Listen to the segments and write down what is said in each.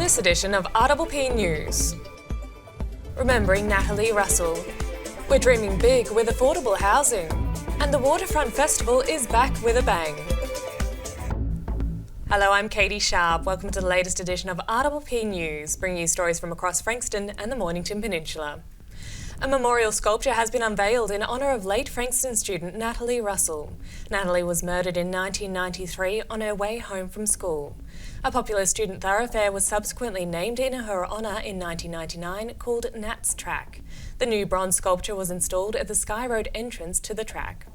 this edition of RPPV News. Remembering Natalie Russell. We're dreaming big with affordable housing. And the Waterfront Festival is back with a bang. Hello, I'm Catie Sharp. Welcome to the latest edition of RPPV News, bringing you stories from across Frankston and the Mornington Peninsula. A memorial sculpture has been unveiled in honour of late Frankston student Natalie Russell. Natalie was murdered in 1993 on her way home from school. A popular student thoroughfare was subsequently named in her honour in 1999 called Nat's Track. The new bronze sculpture was installed at the Sky Road entrance to the track.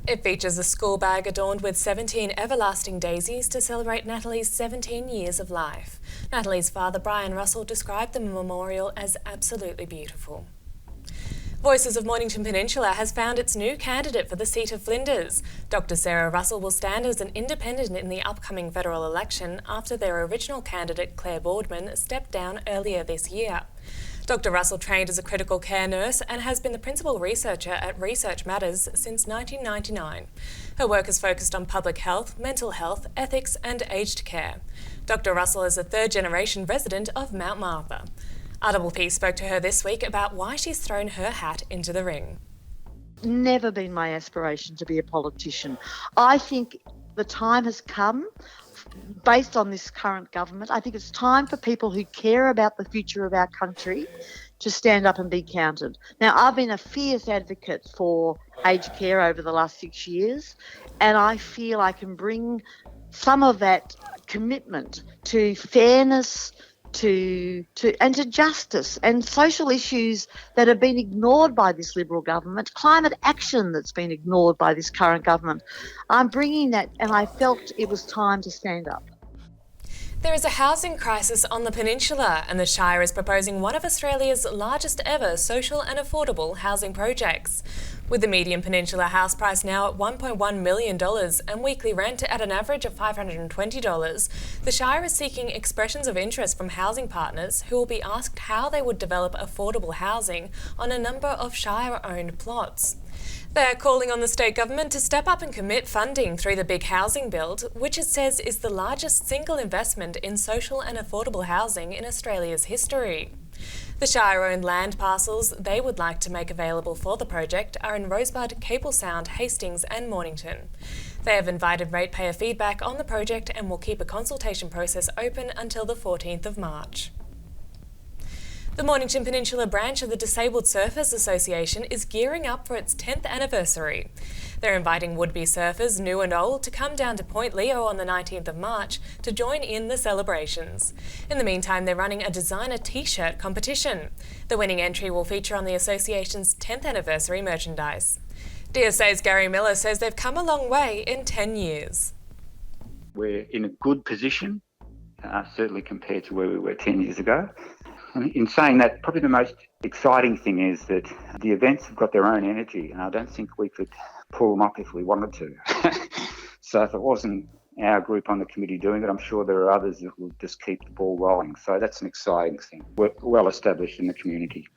It features a school bag adorned with 17 everlasting daisies to celebrate Natalie's 17 years of life. Natalie's father, Brian Russell, described the memorial as absolutely beautiful. Voices of Mornington Peninsula has found its new candidate for the seat of Flinders. Dr. Sarah Russell will stand as an independent in the upcoming federal election after their original candidate, Claire Boardman, stepped down earlier this year. Dr. Russell trained as a critical care nurse and has been the principal researcher at Research Matters since 1999. Her work is focused on public health, mental health, ethics and aged care. Dr. Russell is a third-generation resident of Mount Martha. RPP spoke to her this week about why she's thrown her hat into the ring. Never been my aspiration to be a politician. I think the time has come, based on this current government, I think it's time for people who care about the future of our country to stand up and be counted. Now, I've been a fierce advocate for aged care over the last 6 years, and I feel I can bring some of that commitment to fairness, to justice and social issues that have been ignored by this Liberal government, climate action that's been ignored by this current government. I'm bringing that, and I felt it was time to stand up. There is a housing crisis on the peninsula, and the Shire is proposing one of Australia's largest ever social and affordable housing projects. With the median peninsula house price now at $1.1 million and weekly rent at an average of $520, the Shire is seeking expressions of interest from housing partners who will be asked how they would develop affordable housing on a number of Shire-owned plots. They are calling on the state government to step up and commit funding through the Big Housing Build, which it says is the largest single investment in social and affordable housing in Australia's history. The Shire-owned land parcels they would like to make available for the project are in Rosebud, Cable Sound, Hastings and Mornington. They have invited ratepayer feedback on the project and will keep a consultation process open until the 14th of March. The Mornington Peninsula branch of the Disabled Surfers Association is gearing up for its 10th anniversary. They're inviting would-be surfers, new and old, to come down to Point Leo on the 19th of March to join in the celebrations. In the meantime, they're running a designer t-shirt competition. The winning entry will feature on the association's 10th anniversary merchandise. DSA's Gary Miller says they've come a long way in 10 years. We're in a good position, certainly compared to where we were 10 years ago. In saying that, probably the most exciting thing is that the events have got their own energy, and I don't think we could pull them up if we wanted to. So if it wasn't our group on the committee doing it, I'm sure there are others that will just keep the ball rolling. So that's an exciting thing. We're well established in the community.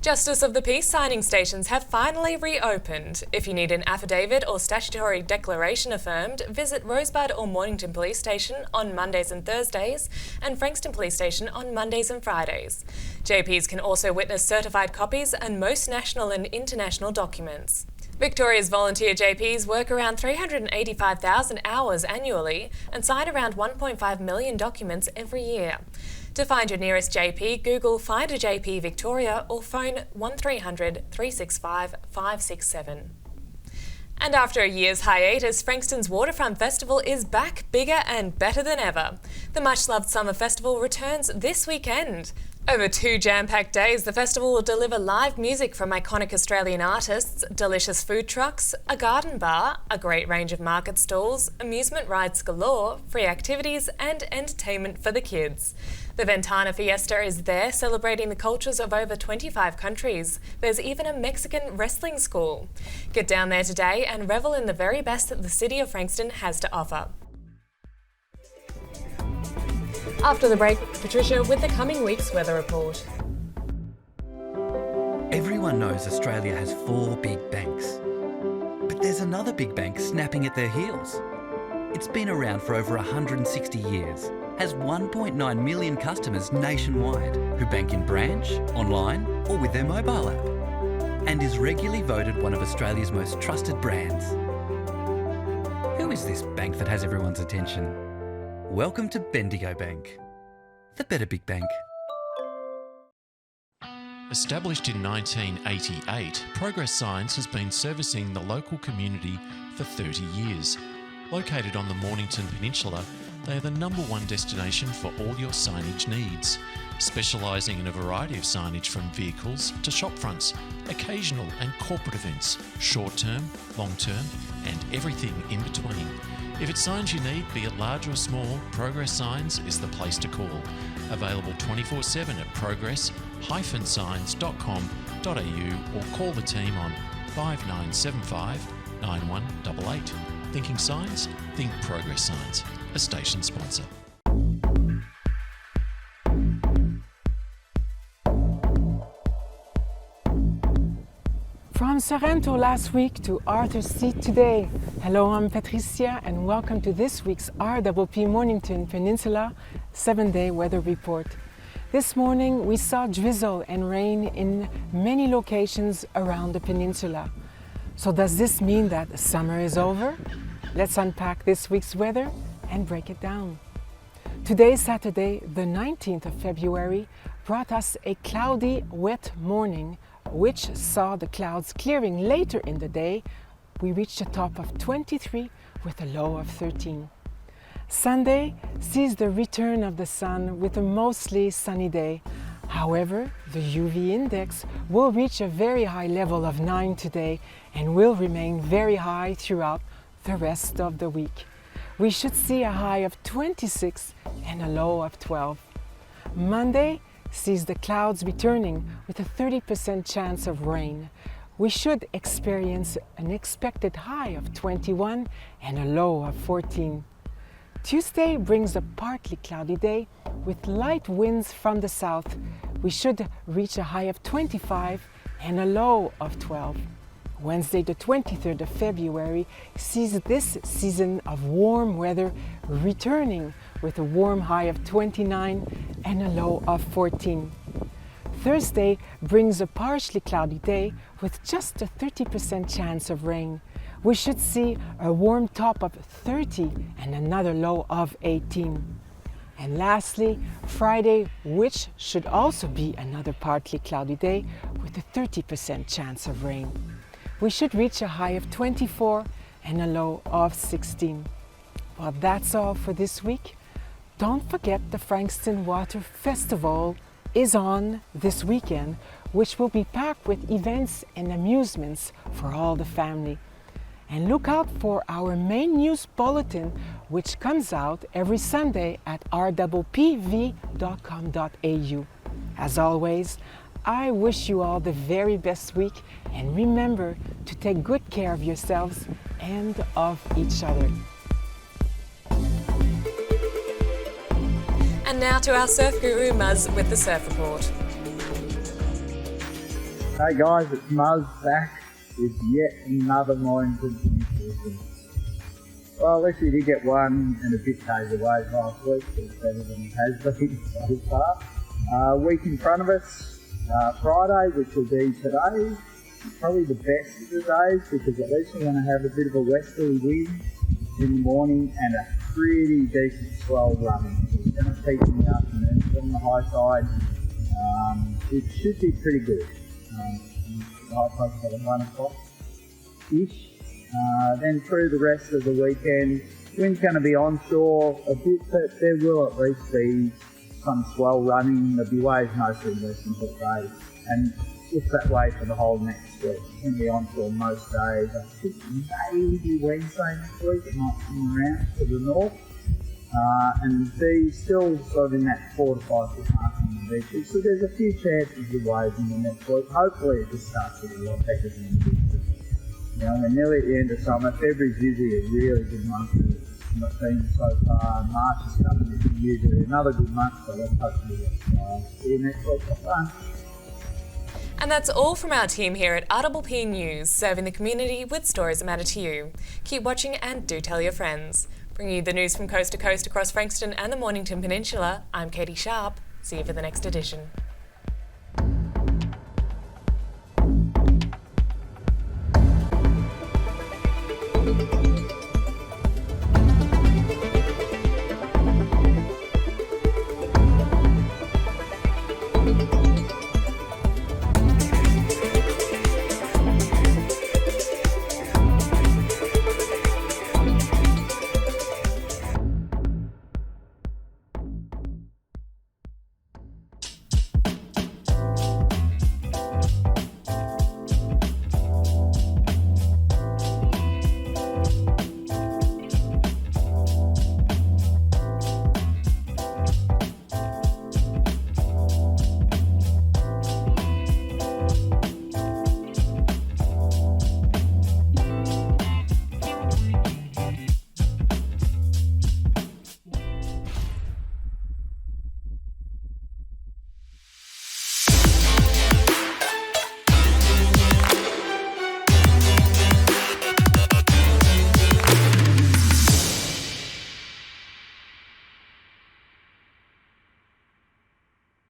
Justice of the Peace signing stations have finally reopened. If you need an affidavit or statutory declaration affirmed, visit Rosebud or Mornington Police Station on Mondays and Thursdays and Frankston Police Station on Mondays and Fridays. JPs can also witness certified copies and most national and international documents. Victoria's volunteer JPs work around 385,000 hours annually and sign around 1.5 million documents every year. To find your nearest JP, Google Find a JP Victoria or phone 1300 365 567. And after a year's hiatus, Frankston's Waterfront Festival is back bigger and better than ever. The much-loved summer festival returns this weekend. Over 2 jam-packed days, the festival will deliver live music from iconic Australian artists, delicious food trucks, a garden bar, a great range of market stalls, amusement rides galore, free activities and entertainment for the kids. The Ventana Fiesta is there, celebrating the cultures of over 25 countries. There's even a Mexican wrestling school. Get down there today and revel in the very best that the city of Frankston has to offer. After the break, Patricia with the coming week's weather report. Everyone knows Australia has 4 big banks. But there's another big bank snapping at their heels. It's been around for over 160 years has 1.9 million customers nationwide who bank in branch, online or with their mobile app, and is regularly voted one of Australia's most trusted brands. Who is this bank that has everyone's attention? Welcome to Bendigo Bank, the better big bank. Established in 1988, Progress Signs has been servicing the local community for 30 years. Located on the Mornington Peninsula, they are the #1 destination for all your signage needs, specialising in a variety of signage from vehicles to shop fronts, occasional and corporate events, short-term, long-term and everything in between. If it's signs you need, be it large or small, Progress Signs is the place to call. Available 24/7 at progress-signs.com.au or call the team on 5975 9188. Thinking signs? Think Progress Signs, a station sponsor. From Sorrento last week to Arthur's Seat today. Hello, I'm Patricia and welcome to this week's RPP Mornington Peninsula 7-day weather report. This morning we saw drizzle and rain in many locations around the peninsula. So does this mean that summer is over? Let's unpack this week's weather and break it down. Today, Saturday, the 19th of February, brought us a cloudy, wet morning, which saw the clouds clearing later in the day. We reached a top of 23 with a low of 13. Sunday sees the return of the sun with a mostly sunny day. However, the UV index will reach a very high level of 9 today and will remain very high throughout the rest of the week. We should see a high of 26 and a low of 12. Monday sees the clouds returning with a 30% chance of rain. We should experience an expected high of 21 and a low of 14. Tuesday brings a partly cloudy day with light winds from the south. We should reach a high of 25 and a low of 12. Wednesday, the 23rd of February, sees this season of warm weather returning with a warm high of 29 and a low of 14. Thursday brings a partially cloudy day with just a 30% chance of rain. We should see a warm top of 30 and another low of 18. And lastly, Friday, which should also be another partly cloudy day with a 30% chance of rain. We should reach a high of 24 and a low of 16. Well, that's all for this week. Don't forget the Frankston Water Festival is on this weekend, which will be packed with events and amusements for all the family. And look out for our main news bulletin, which comes out every Sunday at rppv.com.au. As always, I wish you all the very best week, and remember to take good care of yourselves and of each other. And now to our surf guru Muzz with the Surf Report. Hey guys, it's Muzz back with yet another Mornington Peninsula. Well, at least we did get one and a bit days away last week, but it's better than it has been so far. Week in front of us, Friday, which will be today, probably the best of the days because at least we're going to have a bit of a westerly wind in the morning and a pretty decent swell running. It's going to peak in the afternoon on the high side. It should be pretty good. The high tide about 1 o'clock-ish. Then through the rest of the weekend, wind's going to be onshore a bit, but there will at least be some swell running. There'll be waves mostly in Western Port Bay, and it's that way for the whole next week. It's going to be onshore most days. I think maybe Wednesday next week it might come around to the north, and be still sort of in that 4 to 5 foot mark on the beaches. So there's a few chances of waves in the next week. Hopefully it just starts to be a lot better than it is. You know, we're nearly at the end of summer. February's usually a really good month. Not been so far. March is coming, it's usually another good month, so let's hopefully see you next week. Have fun. And that's all from our team here at RPP News, serving the community with stories that matter to you. Keep watching and do tell your friends. Bringing you the news from coast to coast across Frankston and the Mornington Peninsula, I'm Catie Sharp. See you for the next edition.